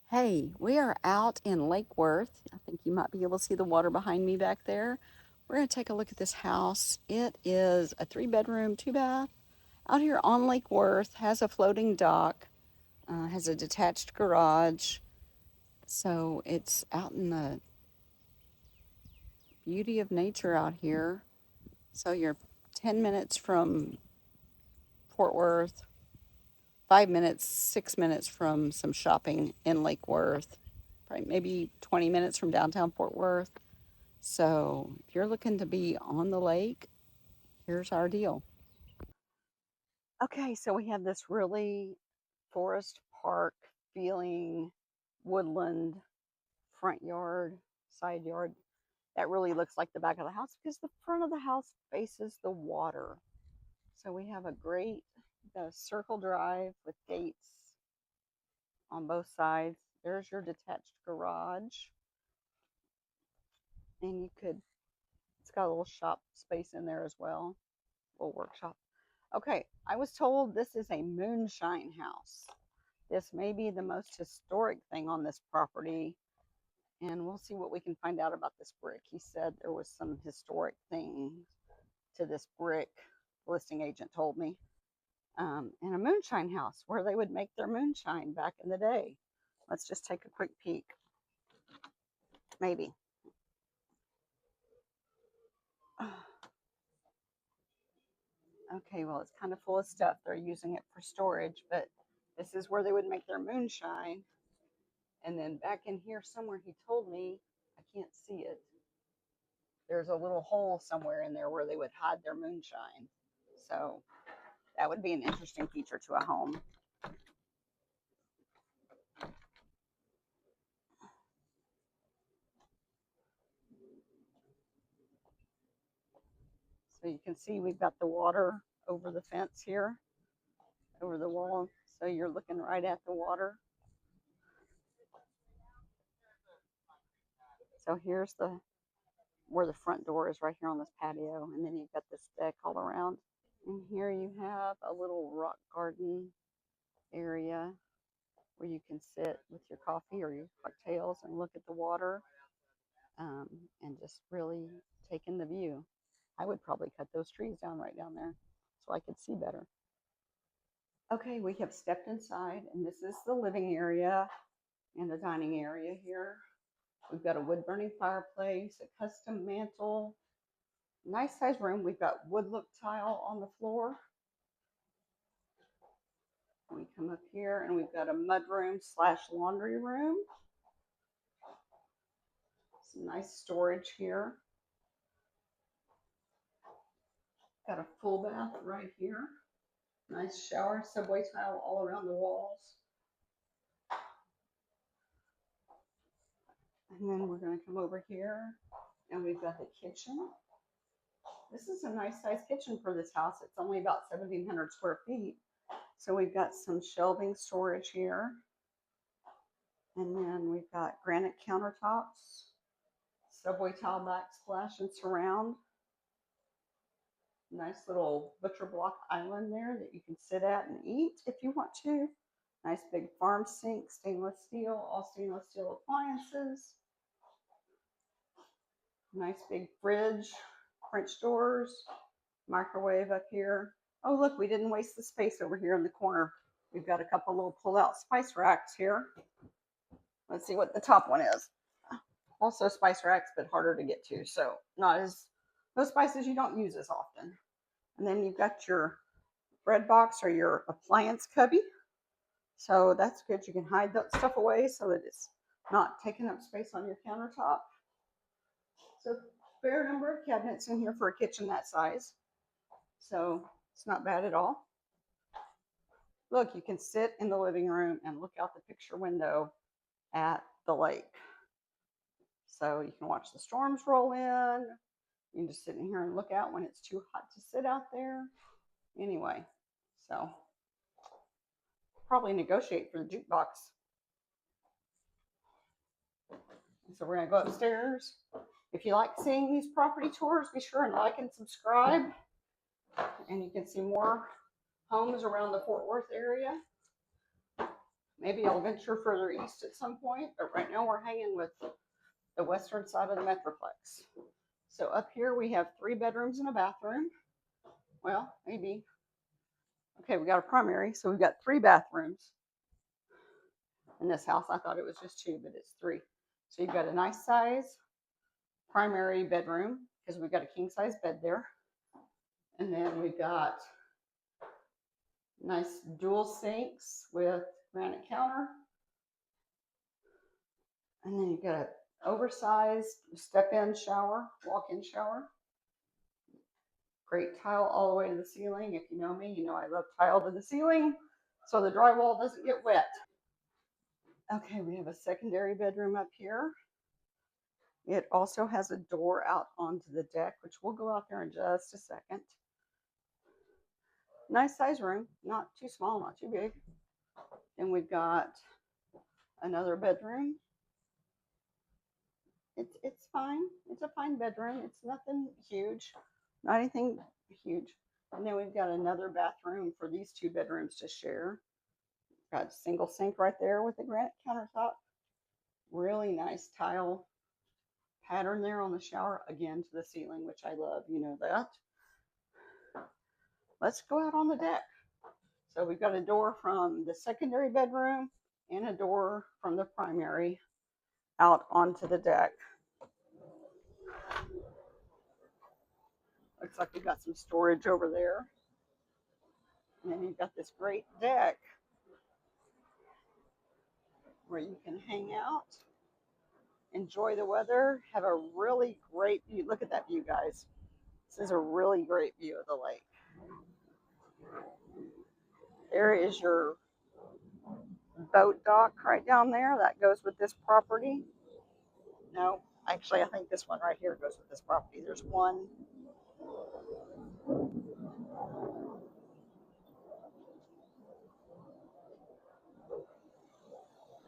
Hey, we are out in Lake Worth. I think you might be able to see the water behind me back there. We're going to take a look at this house. It is a 3-bedroom, 2-bath out here on Lake Worth, has a floating dock, has a detached garage. So it's out in the beauty of nature out here. So you're 10 minutes from Fort Worth, 5 minutes, 6 minutes from some shopping in Lake Worth, probably maybe 20 minutes from downtown Fort Worth. So if you're looking to be on the lake, here's our deal. Okay, so we have this really forest park feeling woodland front yard, side yard. That really looks like the back of the house because the front of the house faces the water. So we have a great circle drive with gates on both sides. There's your detached garage. And it's got a little shop space in there as well, a little workshop. Okay, I was told this is a moonshine house. This may be the most historic thing on this property, and we'll see what we can find out about this brick. He said there was some historic thing to this brick, the listing agent told me, and a moonshine house where they would make their moonshine back in the day. Let's just take a quick peek. Maybe. Okay, well, it's kind of full of stuff. They're using it for storage, but this is where they would make their moonshine. And then back in here somewhere, he told me, I can't see it, there's a little hole somewhere in there where they would hide their moonshine. So that would be an interesting feature to a home. So you can see we've got the water over the fence here, over the wall. So you're looking right at the water. So here's where the front door is, right here on this patio. And then you've got this deck all around. And here you have a little rock garden area where you can sit with your coffee or your cocktails and look at the water, um, and just really take in the view. I would probably cut those trees down right down there so I could see better. Okay, we have stepped inside, and this is the living area and the dining area here. We've got a wood burning fireplace, a custom mantle, nice size room. We've got wood look tile on the floor. We come up here and we've got a mud room slash laundry room. Some nice storage here. Got a full bath right here. Nice shower, subway tile all around the walls. And then we're going to come over here and we've got the kitchen. This is a nice size kitchen for this house. It's only about 1,700 square feet. So we've got some shelving storage here. And then we've got granite countertops, subway tile backsplash and surround. Nice little butcher block island there that you can sit at and eat if you want to. Nice big farm sink, stainless steel, all stainless steel appliances. Nice big fridge, French doors, microwave up here. Oh, look, we didn't waste the space over here in the corner. We've got a couple little pull-out spice racks here. Let's see what the top one is. Also spice racks, but harder to get to. So not as, those spices you don't use as often. And then you've got your bread box or your appliance cubby. So that's good. You can hide that stuff away so that it's not taking up space on your countertop. So fair number of cabinets in here for a kitchen that size. So it's not bad at all. Look, you can sit in the living room and look out the picture window at the lake. So you can watch the storms roll in. You can just sit in here and look out when it's too hot to sit out there. Anyway, so probably negotiate for the jukebox. So we're going to go upstairs. If you like seeing these property tours, be sure and like and subscribe. And you can see more homes around the Fort Worth area. Maybe I'll venture further east at some point, but right now we're hanging with the western side of the Metroplex. So up here we have 3 bedrooms and a bathroom. Well, maybe. Okay, we got a primary, so we've got 3 bathrooms in this house. I thought it was just 2, but it's 3. So you've got a nice size primary bedroom because we've got a king size bed there. And then we've got nice dual sinks with granite counter. And then you've got an oversized step-in shower, walk-in shower. Great tile all the way to the ceiling. If you know me, you know I love tile to the ceiling so the drywall doesn't get wet. Okay, we have a secondary bedroom up here. It also has a door out onto the deck, which we'll go out there in just a second. Nice size room, not too small, not too big. And we've got another bedroom. It's fine. It's a fine bedroom. It's nothing huge, not anything huge. And then we've got another bathroom for these 2 bedrooms to share. Got a single sink right there with a granite countertop. Really nice tile pattern there on the shower, again to the ceiling, which I love. You know that. Let's go out on the deck. So we've got a door from the secondary bedroom and a door from the primary out onto the deck. Looks like we've got some storage over there. And then you've got this great deck where you can hang out, enjoy the weather, have a really great view. Look at that view, guys. This is a really great view of the lake. There is your boat dock right down there. That goes with this property. No, actually, I think this one right here goes with this property. There's one.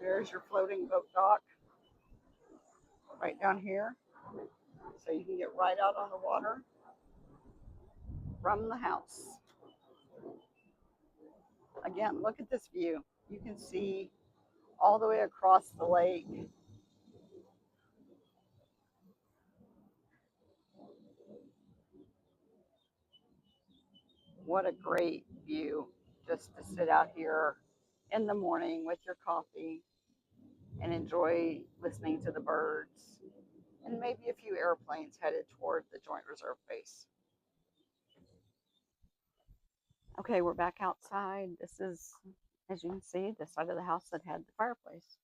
There's your floating boat dock right down here. So you can get right out on the water from the house. Again, look at this view. You can see all the way across the lake. What a great view just to sit out here in the morning with your coffee and enjoy listening to the birds and maybe a few airplanes headed toward the Joint Reserve Base. Okay, we're back outside. This is, as you can see, the side of the house that had the fireplace.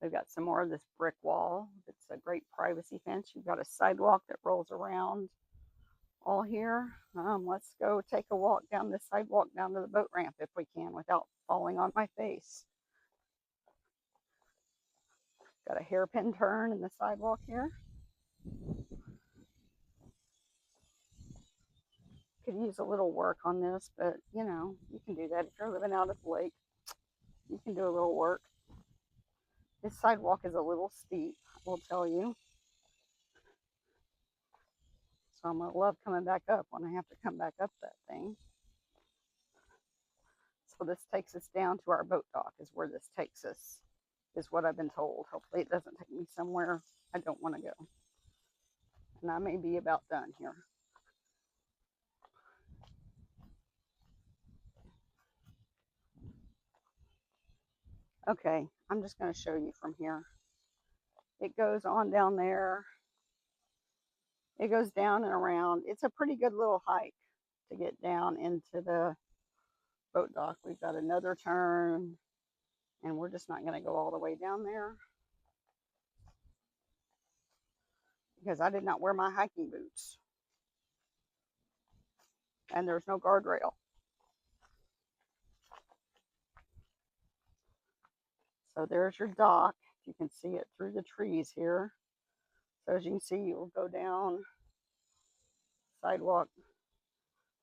We've got some more of this brick wall. It's a great privacy fence. You've got a sidewalk that rolls around all here. Let's go take a walk down this sidewalk down to the boat ramp if we can without falling on my face. Got a hairpin turn in the sidewalk here. Could use a little work on this, but you know, you can do that if you're living out at the lake. You can do a little work. This sidewalk is a little steep, I will tell you. So I'm going to love coming back up when I have to come back up that thing. So this takes us down to our boat dock is where this takes us, is what I've been told. Hopefully it doesn't take me somewhere I don't want to go. And I may be about done here. Okay, I'm just going to show you from here. It goes on down there. It goes down and around. It's a pretty good little hike to get down into the boat dock. We've got another turn, and we're just not going to go all the way down there because I did not wear my hiking boots. And there's no guardrail. So there's your dock. You can see it through the trees here. So as you can see, you'll go down sidewalk.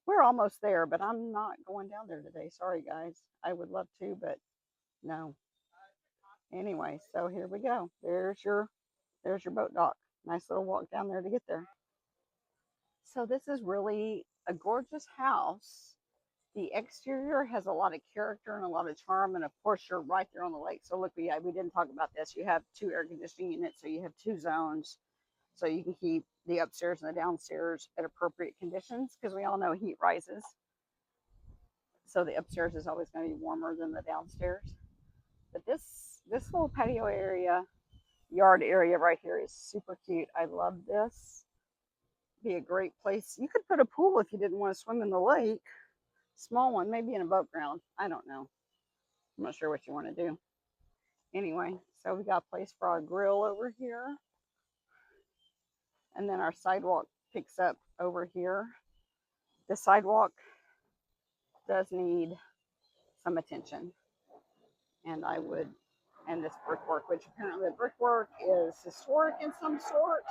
We're almost there, but I'm not going down there today. Sorry, guys. I would love to, but no. Anyway, so here we go. There's your boat dock. Nice little walk down there to get there. So this is really a gorgeous house The exterior has a lot of character and a lot of charm, and of course you're right there on the lake. So look, we didn't talk about this. You have 2 air conditioning units, so you have 2 zones, so you can keep the upstairs and the downstairs at appropriate conditions, because we all know heat rises. So the upstairs is always going to be warmer than the downstairs. But this little patio area, yard area right here is super cute. I love this. Be a great place. You could put a pool if you didn't want to swim in the lake. Small one, maybe in a boat ground. I don't know. I'm not sure what you want to do. Anyway, so we got a place for our grill over here. And then our sidewalk picks up over here. The sidewalk does need some attention. And this brickwork, which apparently the brickwork is historic in some sort.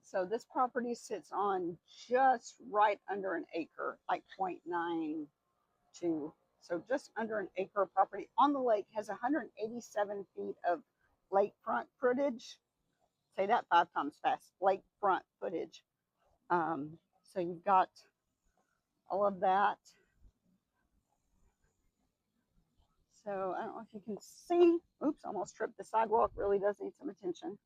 So this property sits on just right under an acre, like 0.92. So just under an acre of property on the lake, has 187 feet of lakefront footage. Say that 5 times fast. Lakefront footage. So you've got all of that. So I don't know if you can see. Oops, almost tripped. The sidewalk really does need some attention.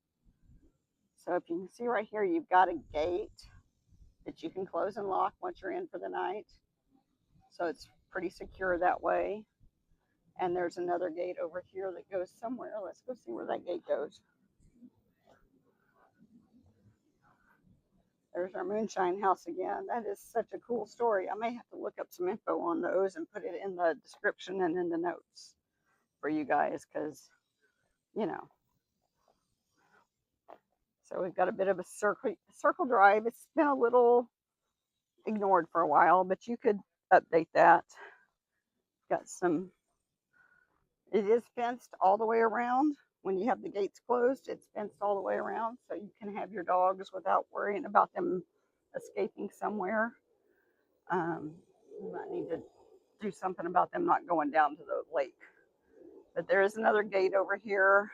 So if you can see right here, you've got a gate that you can close and lock once you're in for the night. So it's pretty secure that way. And there's another gate over here that goes somewhere. Let's go see where that gate goes. There's our moonshine house again. That is such a cool story. I may have to look up some info on those and put it in the description and in the notes for you guys, because, you know. So we've got a bit of a circle drive. It's been a little ignored for a while, but you could update that. Got some, it is fenced all the way around. When you have the gates closed, it's fenced all the way around, so you can have your dogs without worrying about them escaping somewhere. You might need to do something about them not going down to the lake. But there is another gate over here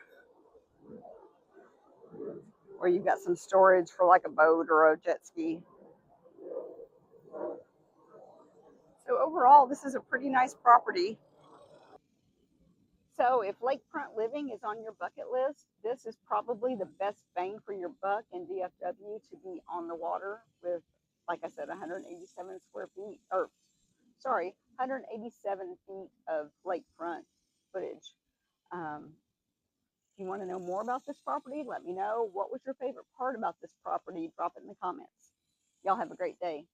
where you've got some storage for like a boat or a jet ski. So overall, this is a pretty nice property. So if lakefront living is on your bucket list, this is probably the best bang for your buck in DFW, to be on the water with, like I said, 187 square feet, or sorry, 187 feet of lakefront footage. If you want to know more about this property, let me know. What was your favorite part about this property? Drop it in the comments. Y'all have a great day.